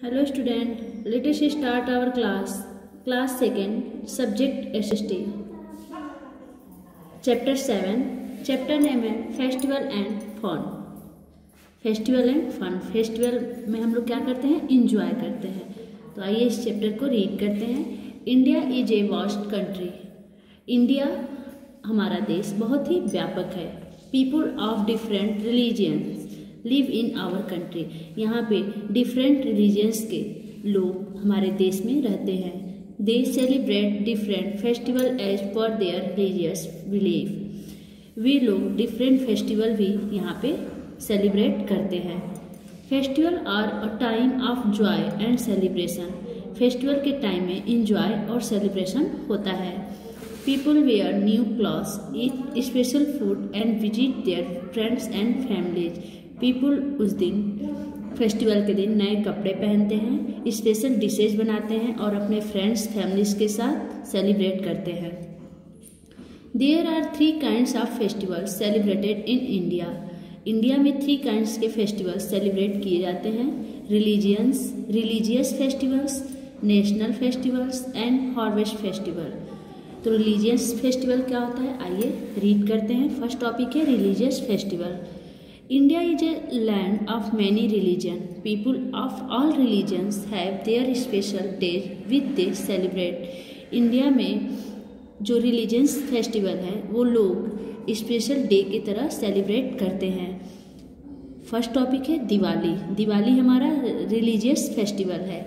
Hello student, let us start our class. Class 2nd, subject SST. Chapter 7, chapter name है Festival and Fun. Festival and Fun. Festival में हम लोग क्या करते हैं? Enjoy करते हैं. तो आइए इस चैप्टर को रीड करते हैं. India is a vast country. India हमारा देश बहुत ही व्यापक है. People of different religions live in our country. यहाँ पे डिफरेंट रिलीजियंस के लोग हमारे देश में रहते हैं. They celebrate different festival as per their religious belief. वे लोग डिफरेंट फेस्टिवल भी यहाँ पे सेलिब्रेट करते हैं. Festival are a time of joy and celebration. Festival के टाइम में इंजॉय और सेलिब्रेशन होता है. People wear new clothes, eat special food and visit their friends and families. People उस दिन फेस्टिवल के दिन नए कपड़े पहनते हैं, स्पेशल डिशेज बनाते हैं और अपने फ्रेंड्स फैमिलीज के साथ सेलिब्रेट करते हैं. There are 3 kinds of festivals celebrated in India. India में 3 काइंड्स के फेस्टिवल्स सेलिब्रेट किए जाते हैं. Religious festivals, national festivals and harvest festival. तो रिलीजियस फेस्टिवल क्या होता है, आइए रीड करते हैं. फर्स्ट टॉपिक है religious festival. India is a land of many religions. People of all religions have their special days which they celebrate. India में जो रिलीजियस फेस्टिवल है वो लोग स्पेशल डे की तरह सेलिब्रेट करते हैं. फर्स्ट टॉपिक है दिवाली. दिवाली हमारा रिलीजियस फेस्टिवल है.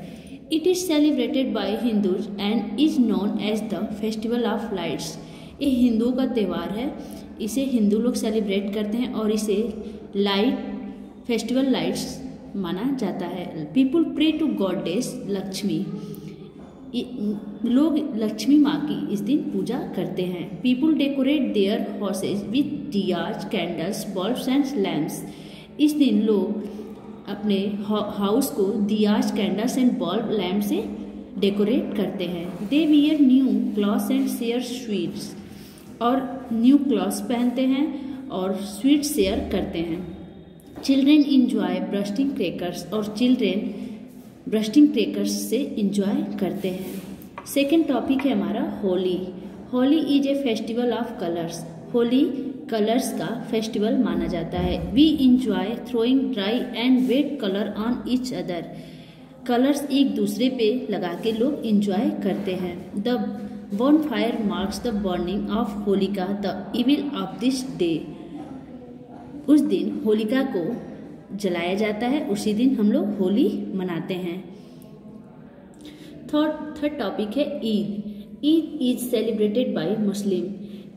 It is celebrated by Hindus and is known as the festival of lights. ये हिंदुओं का त्यौहार है. इसे हिंदू लोग सेलिब्रेट करते हैं और इसे फेस्टिवल लाइट्स माना जाता है. People pray to goddess Lakshmi. लोग लक्ष्मी माँ की इस दिन पूजा करते हैं. People decorate their houses with diyas, candles, bulbs and lamps. इस दिन लोग अपने हाउस को diyas, candles and bulb lamp से डेकोरेट करते हैं. They wear new clothes and share sweets. और न्यू क्लॉथ्स पहनते हैं और स्वीट शेयर करते हैं. Children enjoy bursting crackers. और चिल्ड्रेन ब्रस्टिंग क्रैकर्स से इंजॉय करते हैं. सेकेंड टॉपिक है हमारा Holi. Holi is a festival of colours. Holi colours का फेस्टिवल माना जाता है. We enjoy throwing dry and wet colour on each other. Colours एक दूसरे पे लगा के लोग इंजॉय करते हैं. The bonfire marks the burning of Holika, the evil of this day. उस दिन होलिका को जलाया जाता है. उसी दिन हम लोग होली मनाते हैं. थर्ड टॉपिक है Eid. Eid is celebrated by Muslim.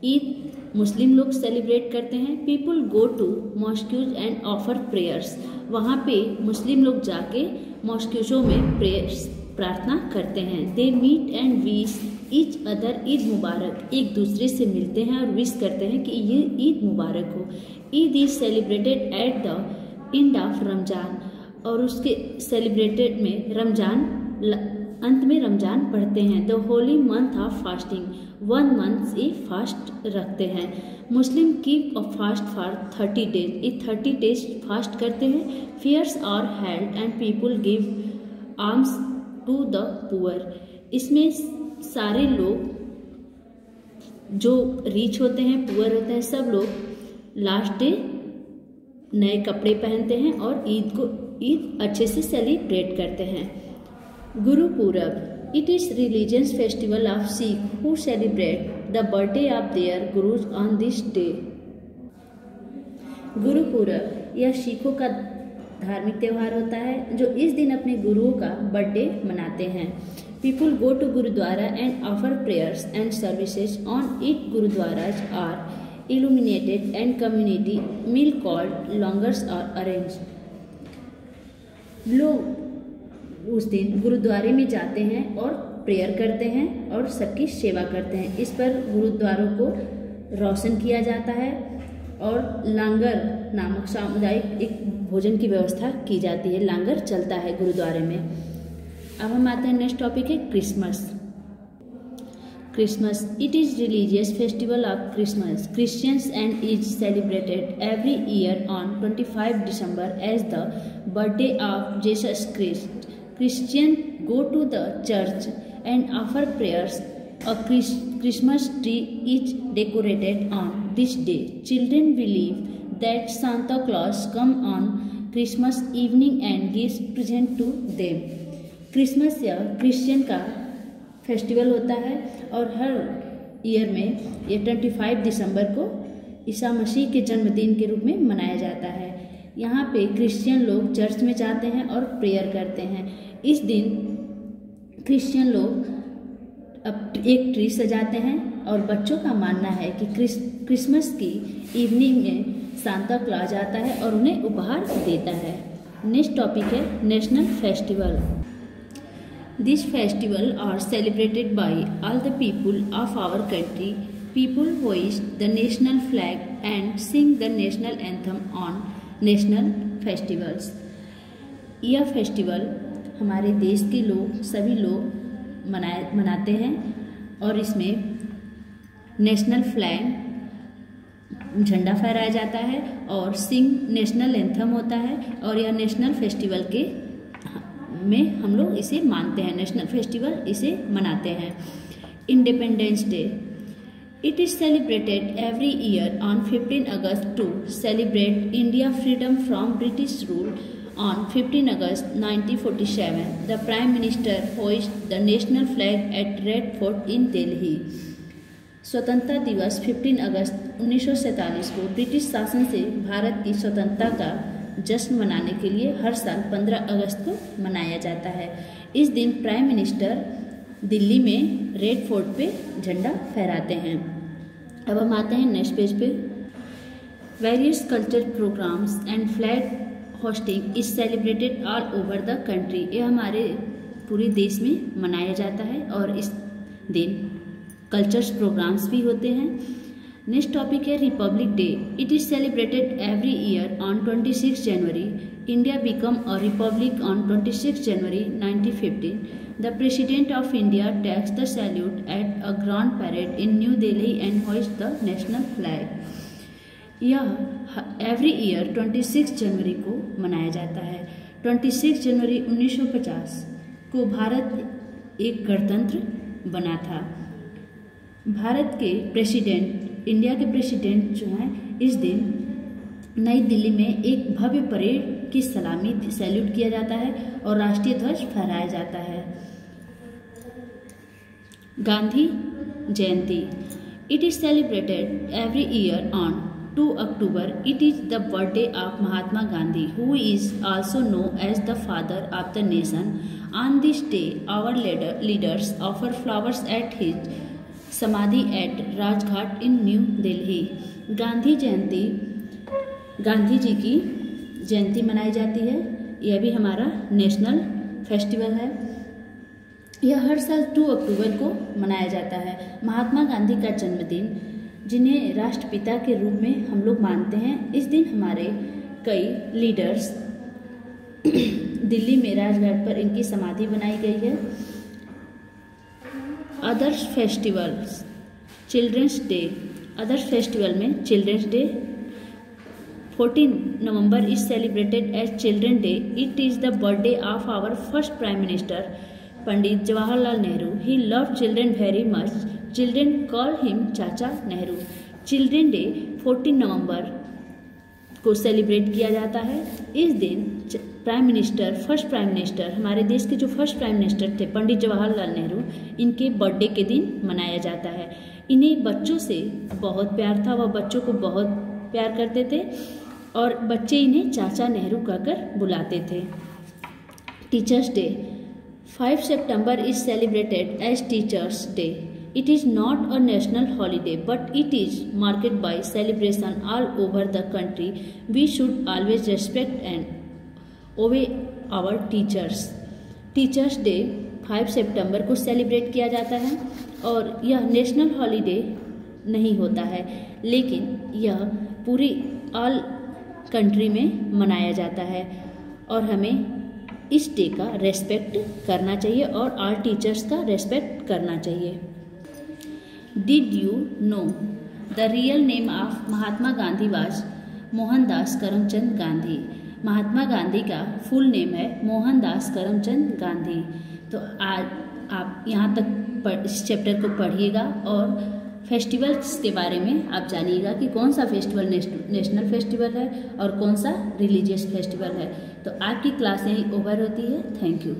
Eid Muslim लोग सेलिब्रेट करते हैं. People go to mosques and offer prayers. वहाँ पे मुस्लिम लोग जाके मॉस्क्यूजों में प्रेयर्स प्रार्थना करते हैं. They meet and wish each other Eid मुबारक. एक दूसरे से मिलते हैं और विश करते हैं कि ये ईद मुबारक हो. Eid is celebrated at the end of Ramzan. और उसके सेलिब्रेटेड में रमजान अंत में रमजान पढ़ते हैं. The holy month of fasting. 1 month से फास्ट रखते हैं. Muslim keep a fast for 30 days. ये 30 डेज फास्ट करते हैं. Fairs are held and people give alms to the poor. इसमें सारे लोग जो रिच होते हैं, पुअर होते हैं, सब लोग लास्ट डे नए कपड़े पहनते हैं और ईद अच्छे से सेलिब्रेट करते हैं. Gurupurab. It is religious festival of Sikh who celebrate the birthday of their gurus on this day. Gurupurab यह सिखों का धार्मिक त्यौहार होता है जो इस दिन अपने गुरुओं का बर्थडे मनाते हैं. People go to Gurudwara and offer prayers and services on it. Gurudwaras are illuminated and community meal called langars are arranged. लोग उस दिन गुरुद्वारे में जाते हैं और प्रेयर करते हैं और सबकी सेवा करते हैं. इस पर गुरुद्वारों को रोशन किया जाता है और लांगर नामक सामुदायिक एक भोजन की व्यवस्था की जाती है. लांगर चलता है गुरुद्वारे में. अब हम आते हैं नेक्स्ट टॉपिक है Christmas. Christmas it is religious festival of Christmas. Christians and is celebrated every year on 25 December as the birthday of Jesus Christ. Christian go to the church and offer prayers. A Christmas tree is decorated on this day. Children believe that Santa Claus comes on Christmas evening and gives present to them. Christmas या Christian का festival होता है और हर year में ये 25 दिसंबर को ईसा मसीह के जन्मदिन के रूप में मनाया जाता है। यहाँ पे क्रिश्चियन लोग चर्च में जाते हैं और प्रेयर करते हैं। इस दिन क्रिश्चियन लोग अब एक ट्री सजाते हैं और बच्चों का मानना है कि क्रिसमस की इवनिंग में सांता क्लॉज आता है और उन्हें उपहार देता है। नेक्स्ट टॉपिक है national festival. These festivals are celebrated by all the people of our country. People hoist the national flag and sing the national anthem on national festivals. यह फेस्टिवल हमारे देश के लोग सभी लोग मनाते हैं और इसमें नेशनल फ्लैग झंडा फहराया जाता है और सिंग नेशनल एंथम होता है और यह नेशनल फेस्टिवल के में हम लोग इसे मानते हैं। नेशनल फेस्टिवल इसे मनाते हैं। Independence day it is celebrated every year on 15 August to celebrate India freedom from British rule. On 15 August 1947 the prime minister hoists the national flag at Red Fort in Delhi. स्वतंत्रता दिवस 15 August 1947 को British शासन से भारत की स्वतंत्रता का जश्न मनाने के लिए हर साल 15 अगस्त को मनाया जाता है। इस दिन प्राइम मिनिस्टर दिल्ली में रेड फोर्ट पे झंडा फहराते हैं। अब हम आते हैं नेक्स्ट पेज पे। Various culture programmes and flag hosting is celebrated all over the country. यह हमारे पूरे देश में मनाया जाता है और इस दिन कल्चर्स प्रोग्राम्स भी होते हैं। नेक्स्ट टॉपिक है republic day. It is celebrated every year on 26 January. India become a republic on 26 January 1915। The president of India takes the salute at a grand parade in New Delhi and hoist the national flag. यह every year 26 जनवरी को मनाया जाता है। 26 जनवरी 1950 को भारत एक गणतंत्र बना था। भारत के प्रेसिडेंट इंडिया के प्रेसिडेंट जो हैं इस दिन नई दिल्ली में एक भव्य परेड की सलामी सैल्यूट किया जाता है और राष्ट्रीय ध्वज फहराया जाता है। Gandhi Jayanti it is celebrated every year on 2 October. It is the birthday of Mahatma Gandhi who is also known as the father of the nation. On this day our leaders offer flowers at his samadhi at Rajghat in New Delhi. Gandhi Jayanti Gandhi ji की जयंती मनाई जाती है। यह भी हमारा national festival है। यह हर साल 2 अक्टूबर को मनाया जाता है। महात्मा गांधी का जन्मदिन जिन्हें राष्ट्रपिता के रूप में हम लोग मानते हैं, इस दिन हमारे कई लीडर्स दिल्ली में राजघाट पर इनकी समाधि बनाई गई है। Others festivals children's day. Others festival में children's day 14 November is celebrated as children day. It is the birthday of our first prime minister Pandit Jawaharlal Nehru. He love children very much. Children call him Chacha Nehru. Children day 14 नवंबर को celebrate किया जाता है। इस दिन prime minister first prime minister हमारे देश के जो फर्स्ट प्राइम मिनिस्टर थे पंडित जवाहरलाल नेहरू, इनके बर्थडे के दिन मनाया जाता है। इन्हें बच्चों से बहुत प्यार था, वह बच्चों को बहुत प्यार करते थे और बच्चे इन्हें चाचा नेहरू कहकर बुलाते थे। Teachers day 5 September is celebrated as teachers day. It is not a national holiday, but it is marked by celebration all over the country. We should always respect and obey our teachers. Teachers Day 5 सितंबर को celebrate किया जाता है और यह national holiday नहीं होता है, लेकिन यह पूरी ऑल कंट्री में मनाया जाता है और हमें इस डे का रेस्पेक्ट करना चाहिए और ऑल टीचर्स का रेस्पेक्ट करना चाहिए। Did you know the real name of Mahatma Gandhi was Mohandas Karamchand Gandhi? Mahatma Gandhi का फुल नेम है मोहनदास करमचंद गांधी। तो आज आप यहाँ तक इस चैप्टर को पढ़िएगा और फेस्टिवल्स के बारे में आप जानिएगा कि कौन सा फेस्टिवल नेशनल फेस्टिवल है और कौन सा रिलीजियस फेस्टिवल है। तो आपकी क्लास यहीं ओवर होती है। Thank you.